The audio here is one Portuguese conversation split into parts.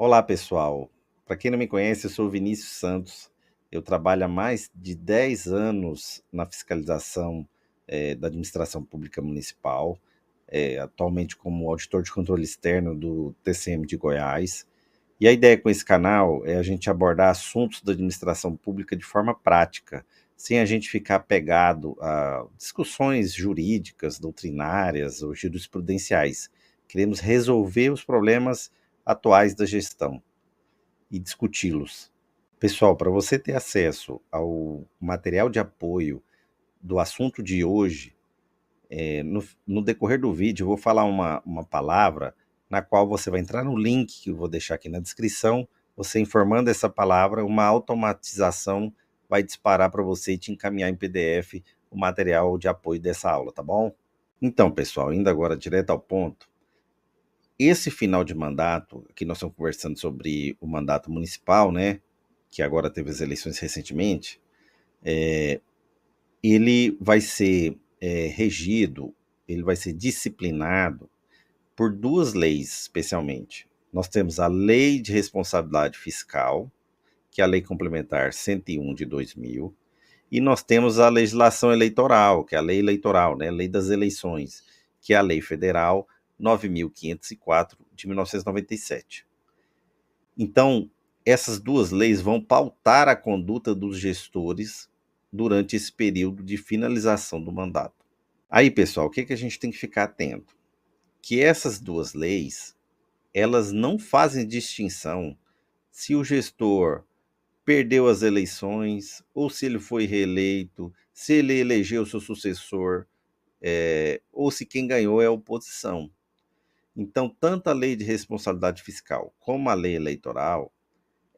Olá, pessoal. Para quem não me conhece, eu sou o Vinícius Santos. Eu trabalho há mais de 10 anos na fiscalização da administração pública municipal, atualmente como auditor de controle externo do TCM de Goiás. E a ideia com esse canal é a gente abordar assuntos da administração pública de forma prática, sem a gente ficar apegado a discussões jurídicas, doutrinárias ou jurisprudenciais. Queremos resolver os problemas atuais da gestão e discuti-los. Pessoal, para você ter acesso ao material de apoio do assunto de hoje, no decorrer do vídeo eu vou falar uma palavra na qual você vai entrar no link que eu vou deixar aqui na descrição. Você informando essa palavra, uma automatização vai disparar para você e te encaminhar em PDF o material de apoio dessa aula, tá bom? Então, pessoal, indo agora direto ao ponto, esse final de mandato, aqui nós estamos conversando sobre o mandato municipal, né, que agora teve as eleições recentemente, ele vai ser regido, ele vai ser disciplinado por duas leis, especialmente. Nós temos a Lei de Responsabilidade Fiscal, que é a Lei Complementar 101 de 2000, e nós temos a legislação eleitoral, que é a lei eleitoral, né, a lei das eleições, que é a Lei Federal 9.504 de 1997. Então, essas duas leis vão pautar a conduta dos gestores durante esse período de finalização do mandato. Aí, pessoal, o que a gente tem que ficar atento? Que essas duas leis, elas não fazem distinção se o gestor perdeu as eleições ou se ele foi reeleito, se ele elegeu seu sucessor, ou se quem ganhou é a oposição. Então, tanto a lei de responsabilidade fiscal como a lei eleitoral,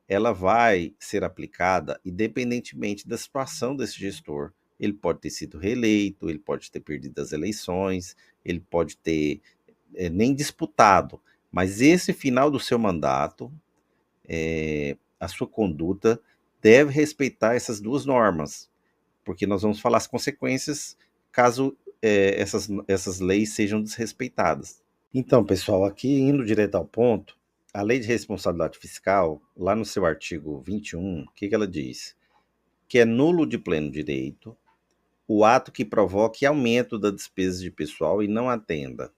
ela vai ser aplicada independentemente da situação desse gestor. Ele pode ter sido reeleito, ele pode ter perdido as eleições, ele pode ter nem disputado, mas esse final do seu mandato, a sua conduta deve respeitar essas duas normas, porque nós vamos falar as consequências caso essas leis sejam desrespeitadas. Então, pessoal, aqui indo direto ao ponto, a Lei de Responsabilidade Fiscal, lá no seu artigo 21, o que ela diz? Que é nulo de pleno direito o ato que provoque aumento da despesa de pessoal e não atenda.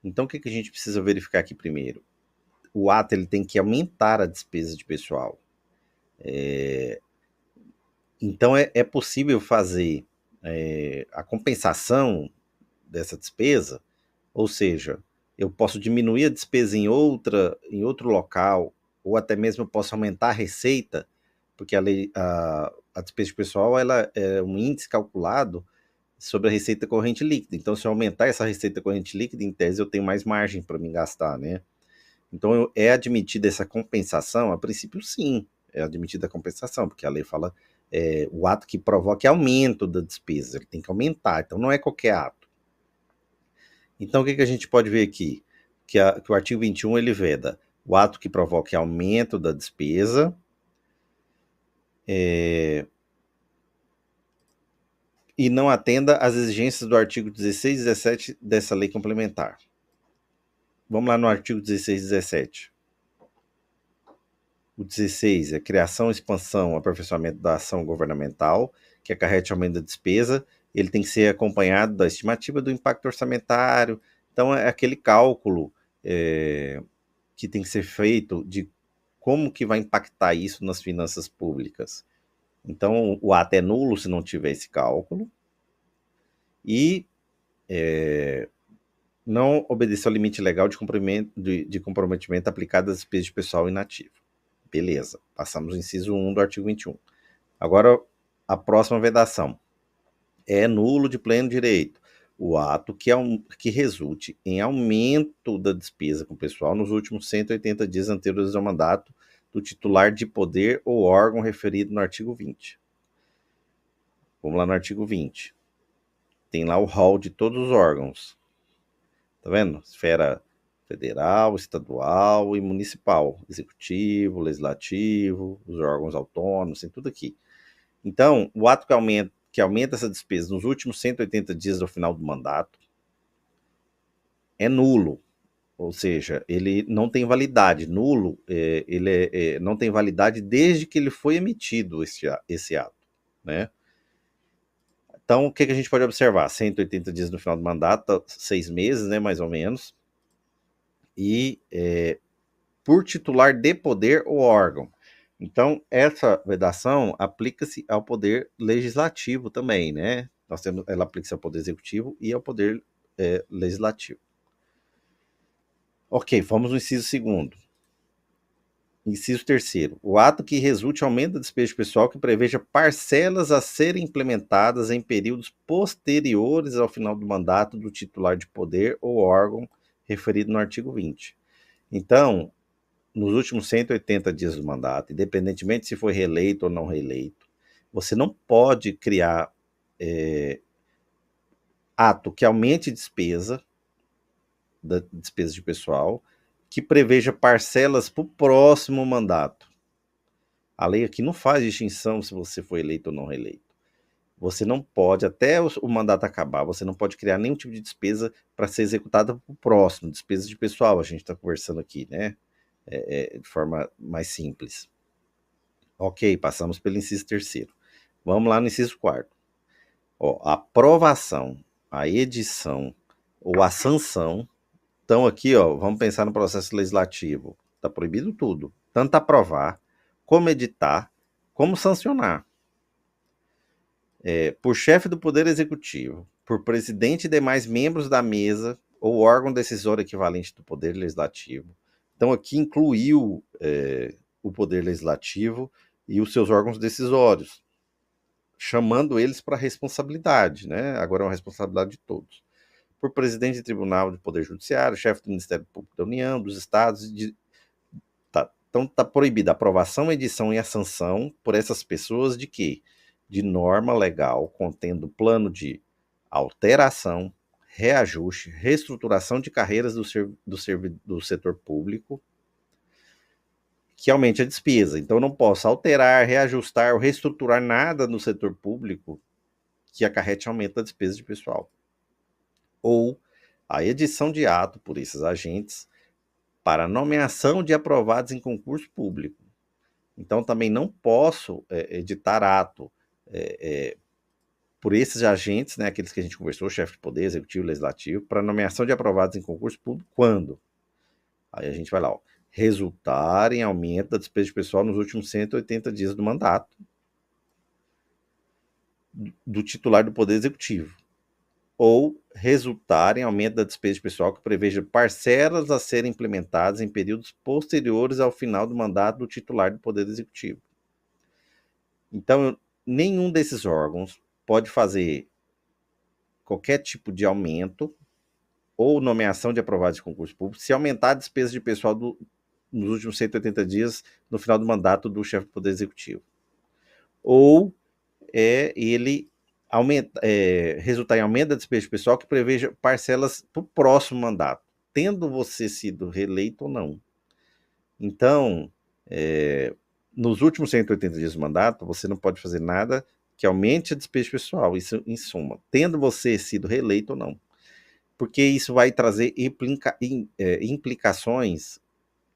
Então, o que a gente precisa verificar aqui primeiro? O ato ele tem que aumentar a despesa de pessoal. Então, é possível fazer a compensação dessa despesa, ou seja, eu posso diminuir a despesa em outro local, ou até mesmo eu posso aumentar a receita, porque a despesa de pessoal ela é um índice calculado sobre a receita corrente líquida. Então, se eu aumentar essa receita corrente líquida, em tese eu tenho mais margem para me gastar, né? Então, é admitida essa compensação? A princípio, sim, é admitida a compensação, porque a lei fala o ato que provoque aumento da despesa, ele tem que aumentar, então não é qualquer ato. Então, o que a gente pode ver aqui? Que o artigo 21 ele veda o ato que provoque aumento da despesa, e não atenda às exigências do artigo 16 e 17 dessa lei complementar. Vamos lá no artigo 16 e 17. O 16 é criação, expansão, aperfeiçoamento da ação governamental, que acarrete aumento da despesa. Ele tem que ser acompanhado da estimativa do impacto orçamentário. Então, é aquele cálculo que tem que ser feito de como que vai impactar isso nas finanças públicas. Então, o ato é nulo se não tiver esse cálculo. E não obedecer ao limite legal de comprometimento aplicado às despesas de pessoal inativo. Beleza, passamos ao inciso 1 do artigo 21. Agora, a próxima vedação. É nulo de pleno direito o ato que resulte em aumento da despesa com o pessoal nos últimos 180 dias anteriores ao mandato do titular de poder ou órgão referido no artigo 20. Vamos lá no artigo 20. Tem lá o rol de todos os órgãos. Tá vendo? Esfera federal, estadual e municipal, executivo, legislativo, os órgãos autônomos, tem tudo aqui. Então, o ato que aumenta essa despesa nos últimos 180 dias do final do mandato é nulo, ou seja, ele não tem validade, nulo, ele não tem validade desde que ele foi emitido esse ato, né? Então, o que a gente pode observar? 180 dias no final do mandato, 6 meses, né, mais ou menos, e por titular de poder ou órgão. Então, essa vedação aplica-se ao poder legislativo também, né? Ela aplica-se ao poder executivo e ao poder legislativo. Ok, vamos no inciso segundo. Inciso terceiro. O ato que resulte aumento da despesa pessoal que preveja parcelas a serem implementadas em períodos posteriores ao final do mandato do titular de poder ou órgão referido no artigo 20. Então, nos últimos 180 dias do mandato, independentemente se foi reeleito ou não reeleito, você não pode criar ato que aumente despesa de pessoal, que preveja parcelas para o próximo mandato. A lei aqui não faz distinção se você foi eleito ou não reeleito. Você não pode, até o mandato acabar, você não pode criar nenhum tipo de despesa para ser executada para o próximo, despesa de pessoal, a gente está conversando aqui, né? De forma mais simples. Ok, passamos pelo inciso terceiro. Vamos lá no inciso quarto. A aprovação, a edição ou a sanção. Então aqui, vamos pensar no processo legislativo. Está proibido tudo. Tanto aprovar, como editar, como sancionar. Por chefe do Poder Executivo, por presidente e demais membros da mesa ou órgão decisório equivalente do Poder Legislativo. Então aqui incluiu o Poder Legislativo e os seus órgãos decisórios, chamando eles para responsabilidade, né? Agora é uma responsabilidade de todos. Por presidente de tribunal de poder judiciário, chefe do Ministério Público da União, dos estados. Então está proibida a aprovação, edição e a sanção por essas pessoas de quê? De norma legal contendo plano de alteração, reajuste, reestruturação de carreiras do setor público, que aumente a despesa. Então, eu não posso alterar, reajustar ou reestruturar nada no setor público que acarrete aumento da despesa de pessoal. Ou a edição de ato por esses agentes para nomeação de aprovados em concurso público. Então, também não posso editar ato por esses agentes, né, aqueles que a gente conversou, chefe de poder, executivo, legislativo, para nomeação de aprovados em concurso público, quando? Aí a gente vai lá, resultar em aumento da despesa de pessoal nos últimos 180 dias do mandato do titular do Poder Executivo, ou resultar em aumento da despesa de pessoal que preveja parcelas a serem implementadas em períodos posteriores ao final do mandato do titular do Poder Executivo. Então, nenhum desses órgãos pode fazer qualquer tipo de aumento ou nomeação de aprovados de concurso público se aumentar a despesa de pessoal nos últimos 180 dias no final do mandato do chefe do Poder Executivo. Ou ele resultar em aumento da despesa de pessoal que preveja parcelas para o próximo mandato, tendo você sido reeleito ou não. Então, nos últimos 180 dias do mandato, você não pode fazer nada que aumente a despesa pessoal, isso em suma, tendo você sido reeleito ou não. Porque isso vai trazer implicações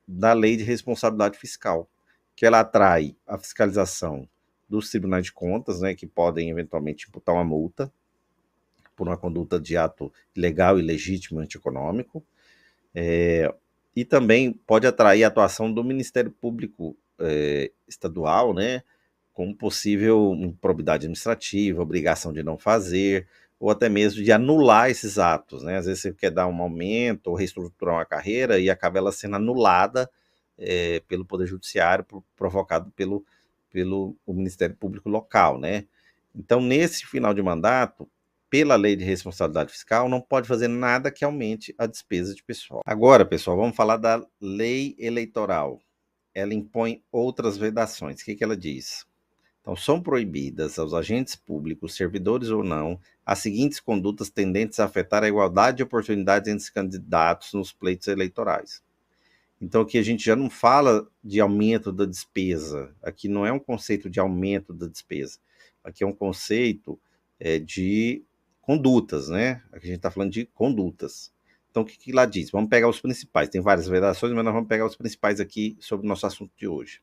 da lei de responsabilidade fiscal, que ela atrai a fiscalização dos tribunais de contas, né, que podem eventualmente imputar uma multa por uma conduta de ato ilegal, ilegítimo, antieconômico, e também pode atrair a atuação do Ministério Público estadual, né, com possível improbidade administrativa, obrigação de não fazer, ou até mesmo de anular esses atos, né? Às vezes você quer dar um aumento ou reestruturar uma carreira e acaba ela sendo anulada pelo Poder Judiciário, provocado pelo o Ministério Público local, né? Então, nesse final de mandato, pela lei de responsabilidade fiscal, não pode fazer nada que aumente a despesa de pessoal. Agora, pessoal, vamos falar da lei eleitoral. Ela impõe outras vedações. O que ela diz? Então, são proibidas aos agentes públicos, servidores ou não, as seguintes condutas tendentes a afetar a igualdade de oportunidades entre os candidatos nos pleitos eleitorais. Então, aqui a gente já não fala de aumento da despesa. Aqui não é um conceito de aumento da despesa. Aqui é um conceito de condutas, né? Aqui a gente está falando de condutas. Então, o que lá diz? Vamos pegar os principais. Tem várias vedações, mas nós vamos pegar os principais aqui sobre o nosso assunto de hoje.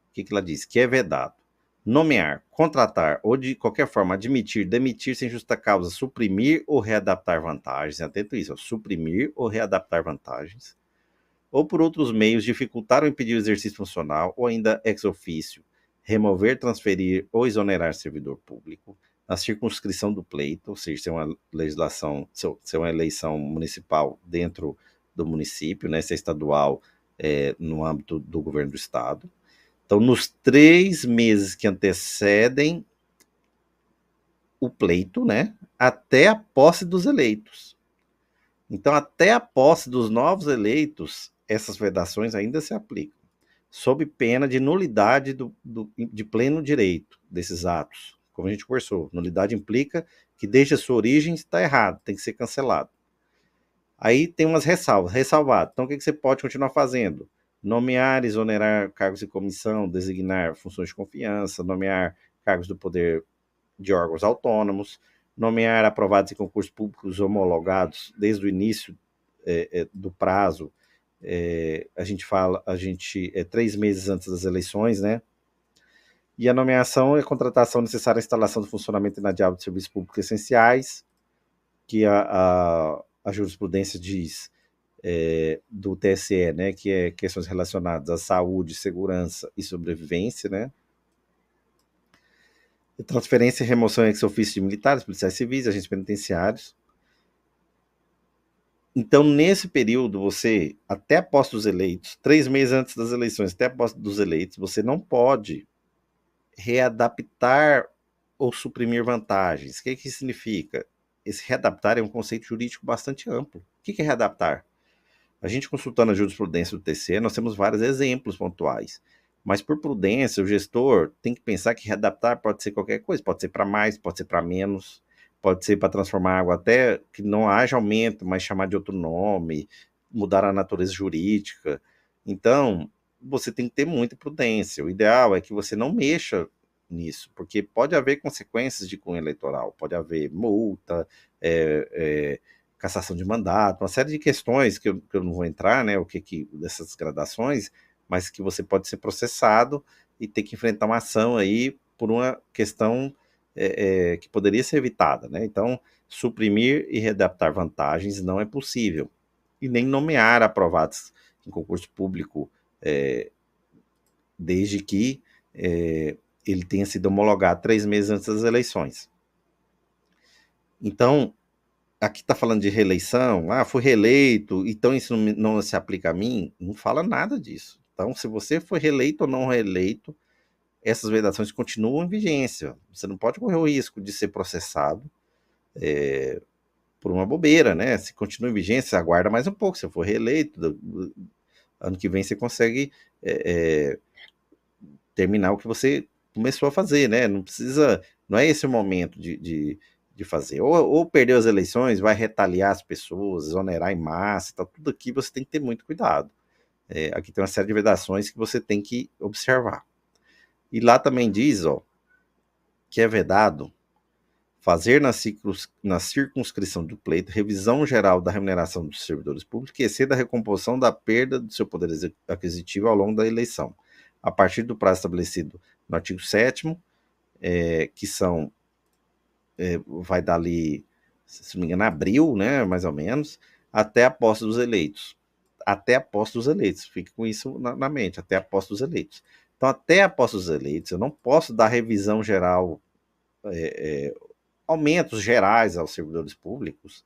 O que lá diz? Que é vedado nomear, contratar ou de qualquer forma admitir, demitir sem justa causa, suprimir ou readaptar vantagens. Atento a isso, suprimir ou readaptar vantagens. Ou por outros meios dificultar ou impedir o exercício funcional, ou ainda ex officio, remover, transferir ou exonerar servidor público, na circunscrição do pleito, ou seja, ser uma legislação, ser uma eleição municipal dentro do município, né, ser estadual no âmbito do governo do estado. Então, nos 3 meses que antecedem o pleito, né, até a posse dos eleitos. Então, até a posse dos novos eleitos, essas vedações ainda se aplicam, sob pena de nulidade de pleno direito desses atos. Como a gente conversou, nulidade implica que desde a sua origem está errado, tem que ser cancelado. Aí tem umas ressalvas, ressalvado. Então, o que você pode continuar fazendo? Nomear, exonerar cargos de comissão, designar funções de confiança, nomear cargos do poder de órgãos autônomos, nomear aprovados em concursos públicos homologados desde o início do prazo. A gente 3 meses antes das eleições, né? E a nomeação é a contratação necessária à instalação do funcionamento inadiável de serviços públicos essenciais, que a jurisprudência diz do TSE, né, que é questões relacionadas à saúde, segurança e sobrevivência, né? Transferência e remoção ex officio de militares, policiais civis, agentes penitenciários. Então, nesse período, você, até a posse dos eleitos, 3 meses antes das eleições, até a posse dos eleitos, você não pode readaptar ou suprimir vantagens. O que significa? Esse readaptar é um conceito jurídico bastante amplo. O que é readaptar? A gente consultando a jurisprudência do TCE, nós temos vários exemplos pontuais. Mas por prudência, o gestor tem que pensar que readaptar pode ser qualquer coisa. Pode ser para mais, pode ser para menos, pode ser para transformar algo até que não haja aumento, mas chamar de outro nome, mudar a natureza jurídica. Então, você tem que ter muita prudência. O ideal é que você não mexa nisso, porque pode haver consequências de cunho eleitoral, pode haver multa, cassação de mandato, uma série de questões que eu não vou entrar, né, dessas gradações, mas que você pode ser processado e ter que enfrentar uma ação aí por uma questão que poderia ser evitada, né? Então, suprimir e readaptar vantagens não é possível. E nem nomear aprovados em concurso público desde que ele tenha sido homologado 3 meses antes das eleições. Então, aqui está falando de reeleição, fui reeleito, então isso não se aplica a mim, não fala nada disso. Então, se você foi reeleito ou não reeleito, essas vedações continuam em vigência. Você não pode correr o risco de ser processado por uma bobeira, né? Se continua em vigência, aguarda mais um pouco. Se for reeleito, ano que vem você consegue terminar o que você começou a fazer, né? Não é esse o momento de fazer. Ou perder as eleições, vai retaliar as pessoas, exonerar em massa, tá, tudo aqui você tem que ter muito cuidado. Aqui tem uma série de vedações que você tem que observar. E lá também diz, que é vedado fazer na circunscrição do pleito revisão geral da remuneração dos servidores públicos que exceda a recomposição da perda do seu poder aquisitivo ao longo da eleição, a partir do prazo estabelecido no artigo 7º, que vai dar ali, se não me engano, abril, né, mais ou menos, até a posse dos eleitos. Até a posse dos eleitos, fique com isso na mente, até a posse dos eleitos. Então, até a posse dos eleitos, eu não posso dar revisão geral, aumentos gerais aos servidores públicos,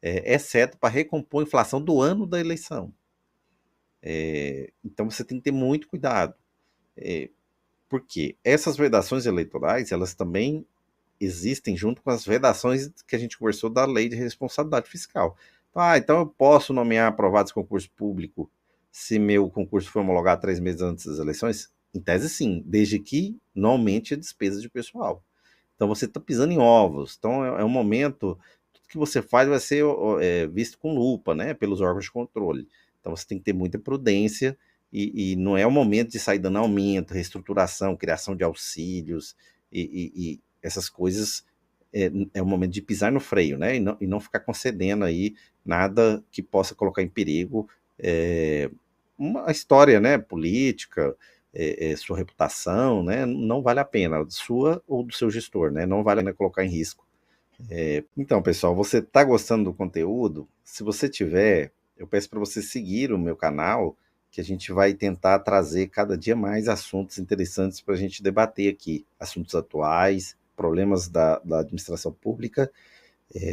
exceto para recompor a inflação do ano da eleição. Então, você tem que ter muito cuidado. Porque essas vedações eleitorais, elas também existem junto com as vedações que a gente conversou da lei de responsabilidade fiscal. Então eu posso nomear aprovados em concurso público se meu concurso foi homologado 3 meses antes das eleições? Em tese, sim, desde que não aumente a despesa de pessoal. Então você está pisando em ovos. Então é um momento, tudo que você faz vai ser visto com lupa, né, pelos órgãos de controle. Então você tem que ter muita prudência e não é o momento de sair dando aumento, reestruturação, criação de auxílios e essas coisas é o momento de pisar no freio, né? E não ficar concedendo aí nada que possa colocar em perigo uma história, né, política, sua reputação, né? Não vale a pena, sua ou do seu gestor, né? Não vale a pena colocar em risco. Então, pessoal, você está gostando do conteúdo? Se você tiver, eu peço para você seguir o meu canal, que a gente vai tentar trazer cada dia mais assuntos interessantes para a gente debater aqui, assuntos atuais, problemas da administração pública,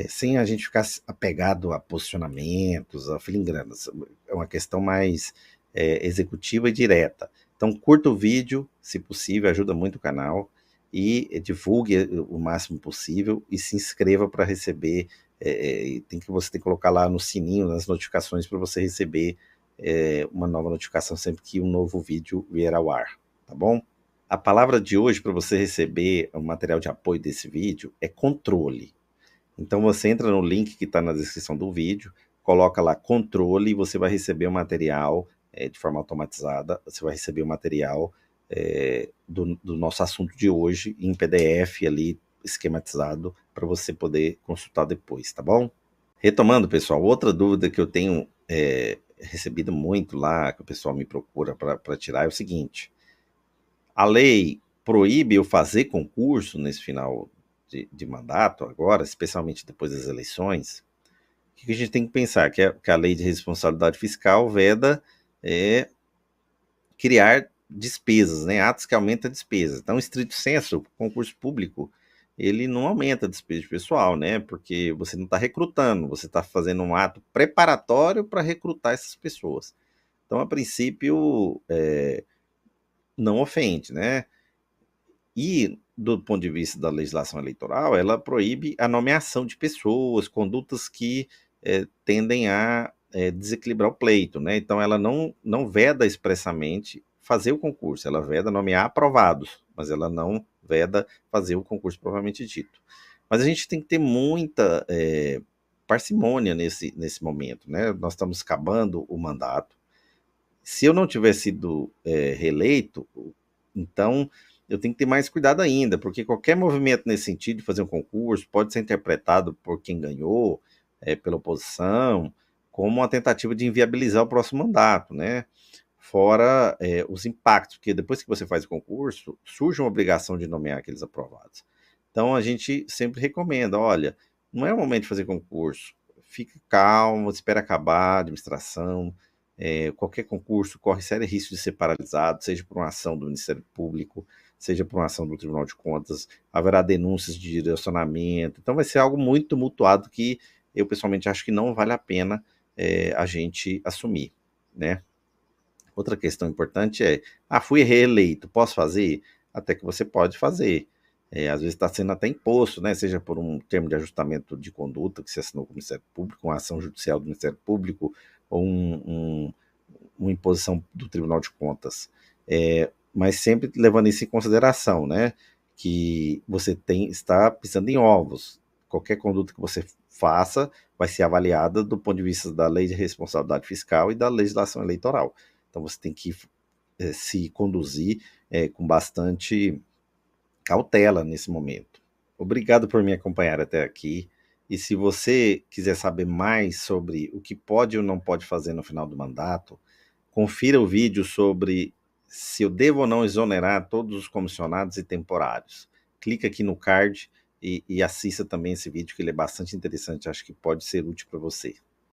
sem a gente ficar apegado a posicionamentos, a filingranas. É uma questão mais executiva e direta. Então, curta o vídeo, se possível, ajuda muito o canal, e divulgue o máximo possível e se inscreva para receber. Você tem que colocar lá no sininho, nas notificações, para você receber uma nova notificação sempre que um novo vídeo vier ao ar, tá bom? A palavra de hoje para você receber o material de apoio desse vídeo é controle. Então você entra no link que está na descrição do vídeo, coloca lá controle e você vai receber o material de forma automatizada. Você vai receber o material do nosso assunto de hoje em PDF ali, esquematizado, para você poder consultar depois, tá bom? Retomando, pessoal, outra dúvida que eu tenho recebido muito lá, que o pessoal me procura para tirar, é o seguinte: a lei proíbe eu fazer concurso nesse final de mandato agora, especialmente depois das eleições. O que a gente tem que pensar? Que a lei de responsabilidade fiscal veda criar despesas, né? Atos que aumentam a despesa. Então, estrito senso, o concurso público, ele não aumenta a despesa de pessoal, né? Porque você não está recrutando, você está fazendo um ato preparatório para recrutar essas pessoas. Então, a princípio, não ofende, né? E, do ponto de vista da legislação eleitoral, ela proíbe a nomeação de pessoas, condutas que tendem a desequilibrar o pleito, né? Então, ela não veda expressamente fazer o concurso, ela veda nomear aprovados, mas ela não veda fazer o concurso propriamente dito. Mas a gente tem que ter muita parcimônia nesse momento, né? Nós estamos acabando o mandato. Se eu não tiver sido reeleito, então eu tenho que ter mais cuidado ainda, porque qualquer movimento nesse sentido de fazer um concurso pode ser interpretado por quem ganhou, pela oposição, como uma tentativa de inviabilizar o próximo mandato, né? Fora os impactos, porque depois que você faz o concurso, surge uma obrigação de nomear aqueles aprovados. Então a gente sempre recomenda, olha, não é o momento de fazer concurso, fique calmo, espere acabar a administração, qualquer concurso corre sério risco de ser paralisado, seja por uma ação do Ministério Público, seja por uma ação do Tribunal de Contas, haverá denúncias de direcionamento, então vai ser algo muito tumultuado que eu pessoalmente acho que não vale a pena a gente assumir, né? Outra questão importante fui reeleito, posso fazer? Até que você pode fazer. Às vezes está sendo até imposto, né? Seja por um termo de ajustamento de conduta que você assinou com o Ministério Público, uma ação judicial do Ministério Público, ou uma imposição do Tribunal de Contas. Mas sempre levando isso em consideração, né? Que você está pisando em ovos. Qualquer conduta que você faça vai ser avaliada do ponto de vista da lei de responsabilidade fiscal e da legislação eleitoral. Então você tem que se conduzir com bastante cautela nesse momento. Obrigado por me acompanhar até aqui. E se você quiser saber mais sobre o que pode ou não pode fazer no final do mandato, confira o vídeo sobre se eu devo ou não exonerar todos os comissionados e temporários. Clica aqui no card e assista também esse vídeo, que ele é bastante interessante, acho que pode ser útil para você.